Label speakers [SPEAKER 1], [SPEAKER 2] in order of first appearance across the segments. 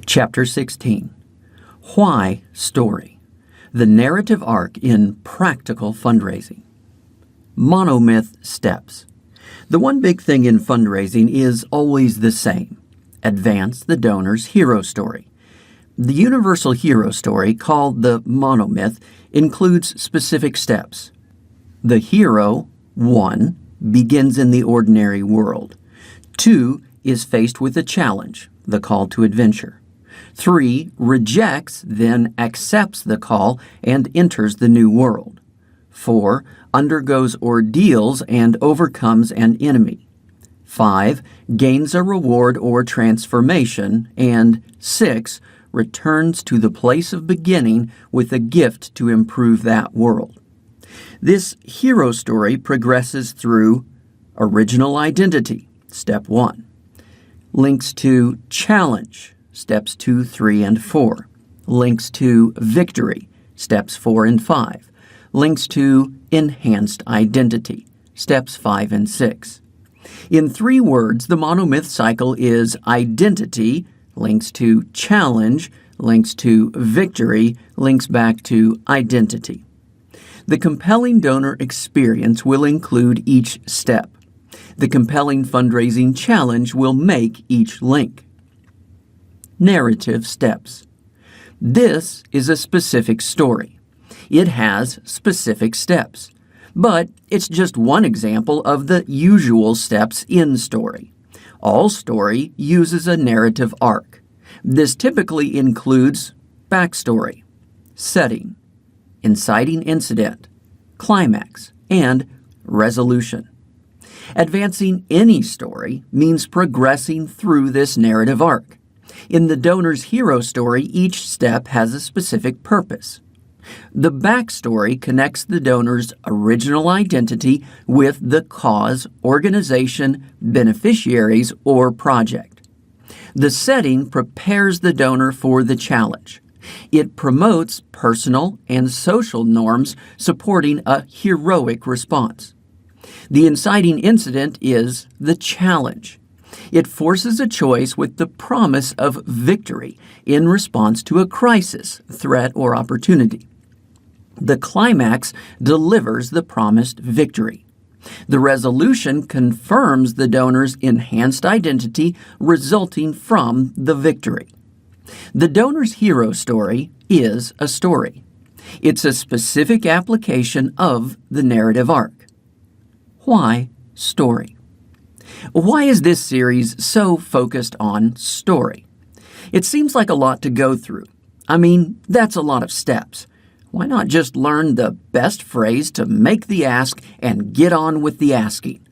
[SPEAKER 1] Chapter 16. Why Story? The Narrative Arc in Practical Fundraising. Monomyth Steps. The one big thing in fundraising is always the same. Advance the donor's hero story. The universal hero story, called the monomyth, includes specific steps. The hero, 1, begins in the ordinary world. 2, is faced with a challenge, the call to adventure. 3, rejects, then accepts the call and enters the new world. 4, undergoes ordeals and overcomes an enemy. 5, gains a reward or transformation. And 6, returns to the place of beginning with a gift to improve that world. This hero story progresses through original identity, step 1. Links to challenge, steps 2, 3, and 4. Links to victory, steps 4 and 5. Links to enhanced identity, steps 5 and 6. In 3 words, the monomyth cycle is identity, links to challenge, links to victory, links back to identity. The compelling donor experience will include each step. The compelling fundraising challenge will make each link. Narrative steps. This is a specific story. It has specific steps, but it's just one example of the usual steps in story. All story uses a narrative arc. This typically includes backstory, setting, inciting incident, climax, and resolution. Advancing any story means progressing through this narrative arc. In the donor's hero story, each step has a specific purpose. The backstory connects the donor's original identity with the cause, organization, beneficiaries, or project. The setting prepares the donor for the challenge. It promotes personal and social norms supporting a heroic response. The inciting incident is the challenge. It forces a choice with the promise of victory in response to a crisis, threat, or opportunity. The climax delivers the promised victory. The resolution confirms the donor's enhanced identity resulting from the victory. The donor's hero story is a story. It's a specific application of the narrative arc. Why story? Why is this series so focused on story? It seems like a lot to go through. I mean, that's a lot of steps. Why not just learn the best phrase to make the ask and get on with the asking?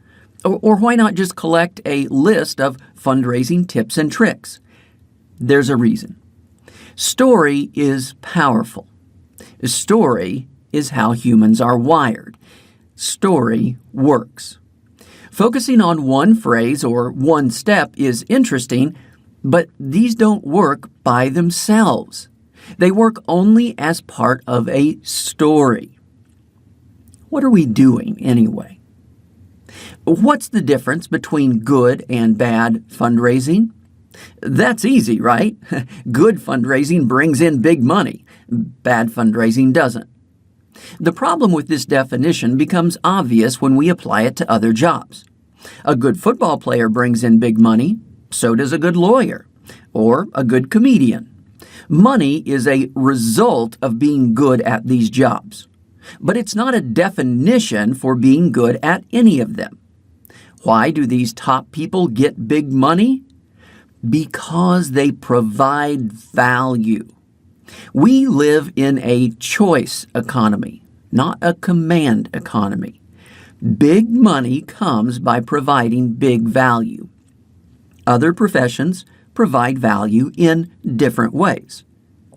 [SPEAKER 1] Or why not just collect a list of fundraising tips and tricks? There's a reason. Story is powerful. Story is how humans are wired. Story works. Focusing on one phrase or one step is interesting, but these don't work by themselves. They work only as part of a story. What are we doing anyway? What's the difference between good and bad fundraising? That's easy, right? Good fundraising brings in big money. Bad fundraising doesn't. The problem with this definition becomes obvious when we apply it to other jobs. A good football player brings in big money, so does a good lawyer, or a good comedian. Money is a result of being good at these jobs, but it's not a definition for being good at any of them. Why do these top people get big money? Because they provide value. We live in a choice economy, not a command economy. Big money comes by providing big value. Other professions provide value in different ways.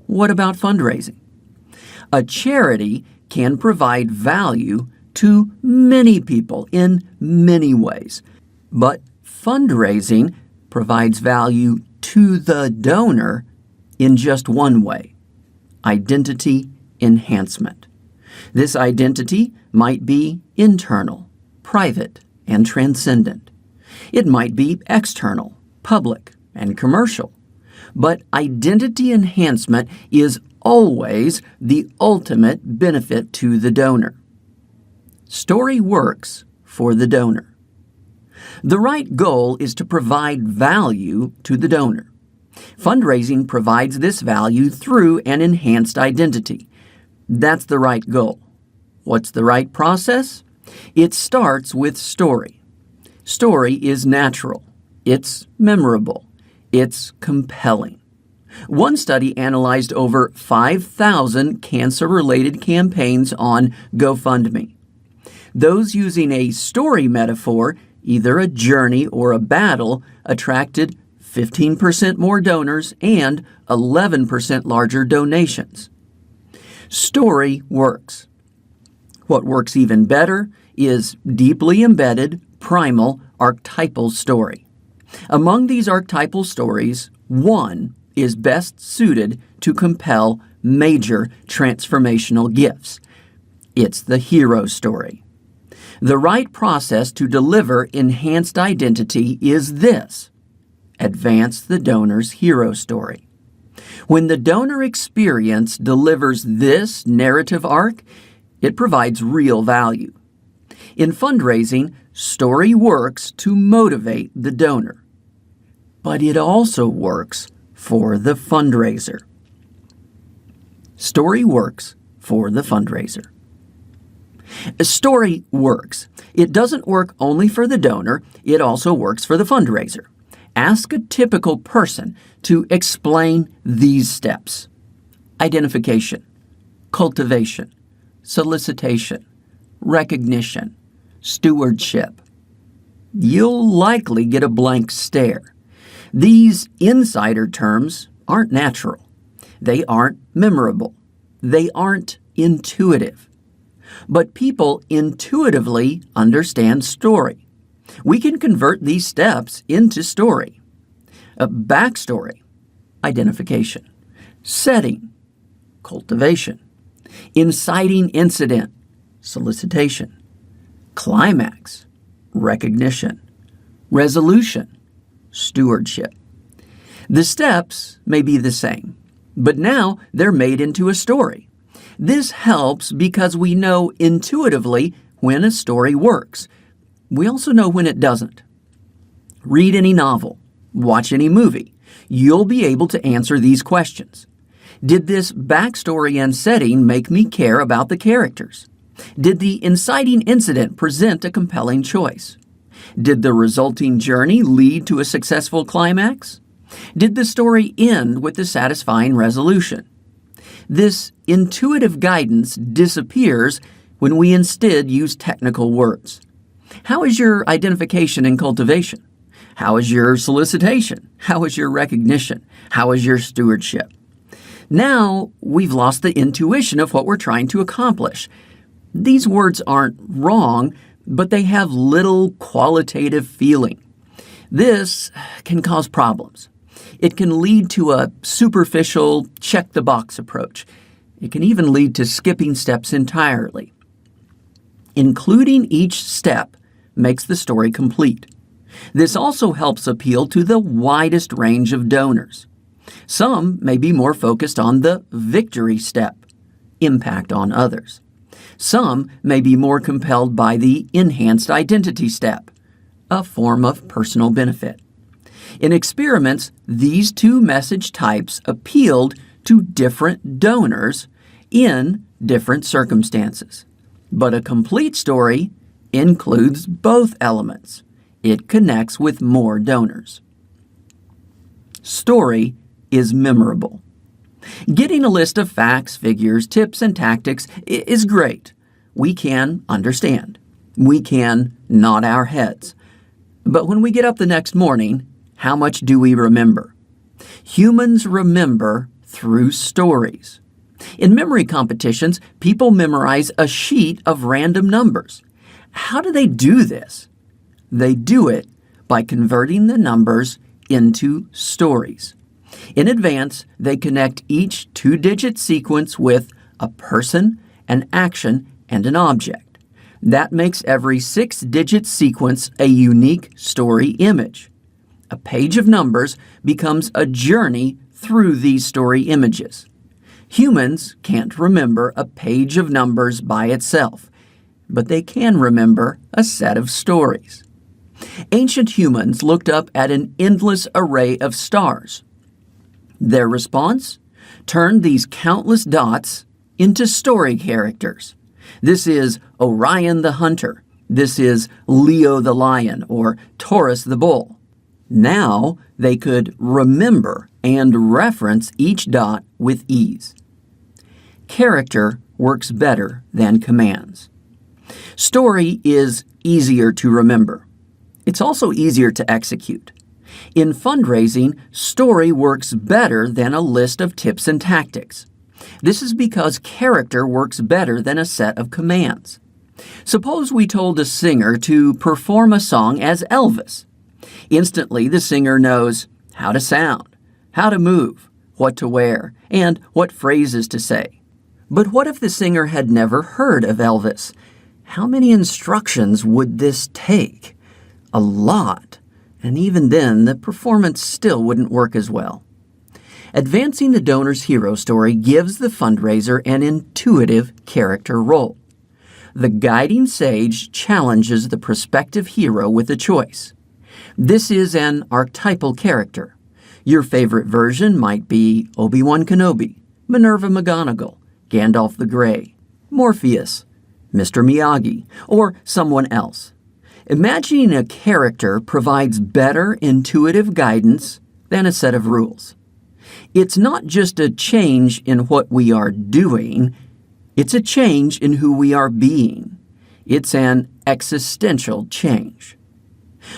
[SPEAKER 1] What about fundraising? A charity can provide value to many people in many ways, but fundraising provides value to the donor in just one way: identity enhancement. This identity might be internal, private, and transcendent. It might be external, public, and commercial. but identity enhancement is always the ultimate benefit to the donor. Story works for the donor. The right goal is to provide value to the donor. Fundraising provides this value through an enhanced identity. That's the right goal. What's the right process? It starts with story. Story is natural. It's memorable. It's compelling. One study analyzed over 5,000 cancer-related campaigns on GoFundMe. Those using a story metaphor, either a journey or a battle, attracted 15% more donors and 11% larger donations. Story works. What works even better is deeply embedded, primal, archetypal story. Among these archetypal stories, one is best suited to compel major transformational gifts. It's the hero story. The right process to deliver enhanced identity is this: advance the donor's hero story. When the donor experience delivers this narrative arc, it provides real value. In fundraising, story works to motivate the donor, but it also works for the fundraiser. Story works for the fundraiser. A story works. It doesn't work only for the donor, it also works for the fundraiser. Ask a typical person to explain these steps: identification, cultivation, solicitation, recognition, stewardship. You'll likely get a blank stare. These insider terms aren't natural. They aren't memorable. They aren't intuitive. But people intuitively understand story. We can convert these steps into story. A backstory, identification. Setting, cultivation. Inciting incident, solicitation. Climax, recognition. Resolution, stewardship. The steps may be the same, but now they're made into a story. This helps because we know intuitively when a story works. We also know when it doesn't. Read any novel, watch any movie. You'll be able to answer these questions. Did this backstory and setting make me care about the characters? Did the inciting incident present a compelling choice? Did the resulting journey lead to a successful climax? Did the story end with a satisfying resolution? This intuitive guidance disappears when we instead use technical words. How is your identification and cultivation? How is your solicitation? How is your recognition? How is your stewardship? Now we've lost the intuition of what we're trying to accomplish. These words aren't wrong, but they have little qualitative feeling. This can cause problems. It can lead to a superficial check-the-box approach. It can even lead to skipping steps entirely. Including each step makes the story complete. This also helps appeal to the widest range of donors. Some may be more focused on the victory step, impact on others. Some may be more compelled by the enhanced identity step, a form of personal benefit. In experiments, these two message types appealed to different donors in different circumstances. But a complete story includes both elements. It connects with more donors. Story is memorable. Getting a list of facts, figures, tips, and tactics is great. We can understand. We can nod our heads. But when we get up the next morning, how much do we remember? Humans remember through stories. In memory competitions, people memorize a sheet of random numbers. How do they do this? They do it by converting the numbers into stories. In advance, they connect each two-digit sequence with a person, an action, and an object. That makes every six-digit sequence a unique story image. A page of numbers becomes a journey through these story images. Humans can't remember a page of numbers by itself, but they can remember a set of stories. Ancient humans looked up at an endless array of stars. Their response? Turned these countless dots into story characters. This is Orion the hunter. This is Leo the lion or Taurus the bull. Now they could remember and reference each dot with ease. Character works better than commands. Story is easier to remember. It's also easier to execute. In fundraising, story works better than a list of tips and tactics. This is because character works better than a set of commands. Suppose we told a singer to perform a song as Elvis. Instantly, the singer knows how to sound, how to move, what to wear, and what phrases to say. But what if the singer had never heard of Elvis? How many instructions would this take? A lot. And even then, the performance still wouldn't work as well. Advancing the donor's hero story gives the fundraiser an intuitive character role. The guiding sage challenges the prospective hero with a choice. This is an archetypal character. Your favorite version might be Obi-Wan Kenobi, Minerva McGonagall, Gandalf the Grey, Morpheus, Mr. Miyagi, or someone else. Imagining a character provides better intuitive guidance than a set of rules. It's not just a change in what we are doing, it's a change in who we are being. It's an existential change.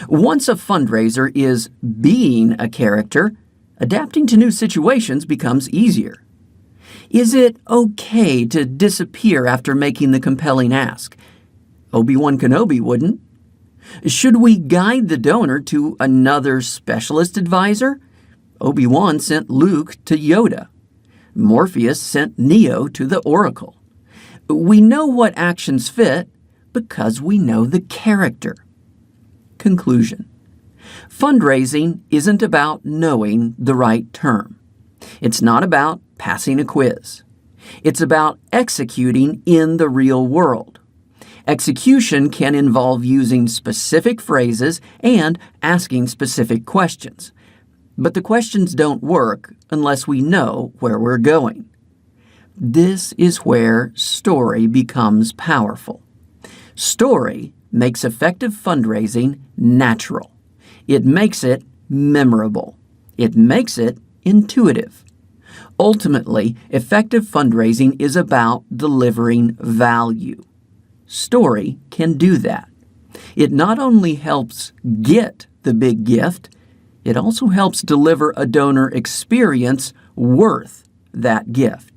[SPEAKER 1] Once a fundraiser is being a character, adapting to new situations becomes easier. Is it okay to disappear after making the compelling ask? Obi-Wan Kenobi wouldn't. Should we guide the donor to another specialist advisor? Obi-Wan sent Luke to Yoda. Morpheus sent Neo to the Oracle. We know what actions fit because we know the character. Conclusion. Fundraising isn't about knowing the right term. It's not about passing a quiz. It's about executing in the real world. Execution can involve using specific phrases and asking specific questions. But the questions don't work unless we know where we're going. This is where story becomes powerful. Story makes effective fundraising natural. It makes it memorable. It makes it intuitive. Ultimately, effective fundraising is about delivering value. Story can do that. It not only helps get the big gift, it also helps deliver a donor experience worth that gift.